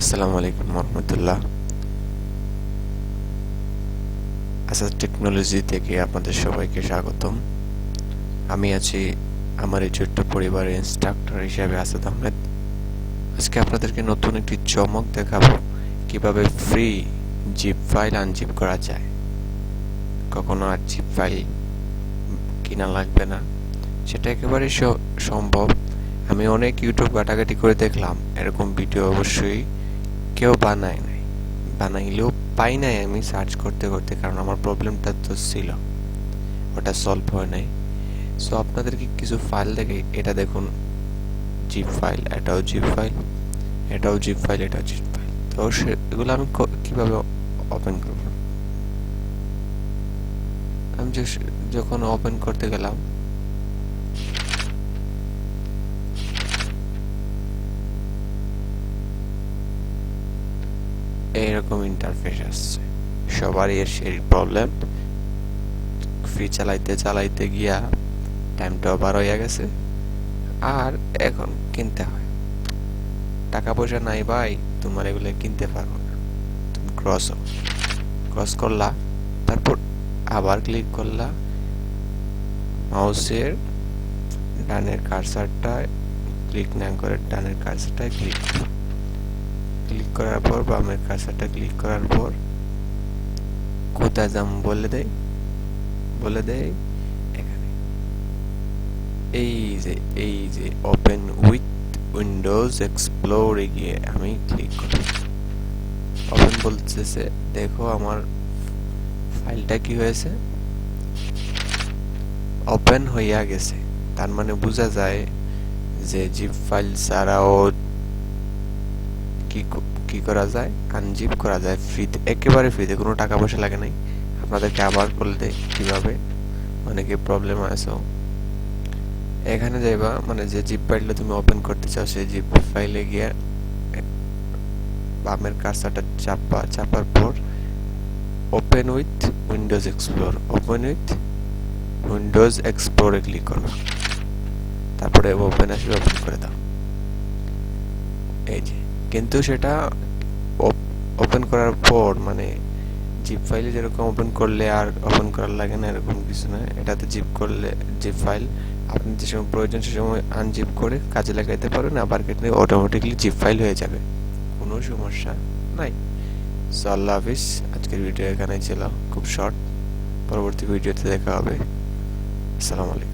আসসালামু আলাইকুম রহমতুল্লাহ। আসাদ টেকনোলজি থেকে আপনাদের সবাইকে স্বাগতম। আমি আছি আমার এই ছোট্ট পরিবারের ইনস্ট্রাক্টর হিসেবে আসাদ আহমেদ। আজকে আপনাদেরকে নতুন একটি চমক দেখাবো, কিভাবে ফ্রি জিপ ফাইল আনজিপ করা যায়। কখনো আর জিপ ফাইল কিনা লাগবে না, সেটা একেবারে সম্ভব। আমি অনেক ইউটিউব ঘাটাঘাটি করে দেখলাম, এরকম ভিডিও অবশ্যই কেউ বানায় নাই, বানাইলেও পাই নাই আমি সার্চ করতে করতে, কারণ আমার প্রবলেমটা তো ছিল, ওটা সলভ হয় নাই। সো আপনাদেরকে কিছু ফাইল দেখে, এটা দেখুন জিপ ফাইল, এটাও জিপ ফাইল, এটাও জিপ ফাইল, এটাও জিপ ফাইল। তো এগুলো আমি কিভাবে ওপেন করব? আমি যখন ওপেন করতে গেলাম, এইরকম ইন্টারফেস আসছে। সবারই এর সেই প্রবলেম, ফ্রি চালাইতে চালাইতে গিয়া টাইমটা ওভার হয়ে গেছে, আর এখন কিনতে হয়। টাকা পয়সা নাই ভাই, তোমার এগুলো কিনতে পারবো না। তুমি ক্রস করলা, তারপর আবার ক্লিক করলা, মাউসের ডানের কার্সারটা ক্লিক না করে ডানের কার্সারটা ক্লিক করার পর বামের কার্সারটা ক্লিক করার পর কোথায় যাম বলে দেয় এখানে এই যে ওপেন উইথ উইন্ডোজ এক্সপ্লোরে গিয়ে আমি ক্লিক করব। ওপেন বলতেছে, দেখো আমার ফাইলটা কি হয়েছে, ওপেন হইয়া গেছে। তার মানে বোঝা যায় যে জিপ ফাইল ছাড়াও কি করা যায়, আনজিপ করা যায় ফ্রিতে, একেবারে ফ্রিতে, কোনো টাকা পয়সা লাগে নাই। আপনাদেরকে আবার বলে দেই কিভাবে, অনেকে প্রবলেম আছে। এখানে যাইবা, মানে যে জিপ ফাইলটা তুমি ওপেন করতে চাও, সেই জিপ ফাইলে গিয়ে বামের কার্সারটা চাপার পর ওপেন উইথ উইন্ডোজ এক্সপ্লোরে ক্লিক করবা, তারপরে ওপেন আসবে, ওপেন করে দাও। এই যে, কিন্তু সেটা ওপেন করার পর, মানে জিপ ফাইলে যেরকম ওপেন করলে আর ওপেন করার লাগে না, এরকম কিছু না। এটাতে জিপ ফাইল আপনি যে সময় প্রয়োজন সে সময় আনজিপ করে কাজে লাগাইতে পারেন, আবার কেটে অটোমেটিকলি জিপ ফাইল হয়ে যাবে, কোনো সমস্যা নাই। সো আল্লাহ হাফিজ। আজকের ভিডিও এখানেই ছিল, খুব শর্ট। পরবর্তী ভিডিওতে দেখা হবে। আসসালামু আলাইকুম।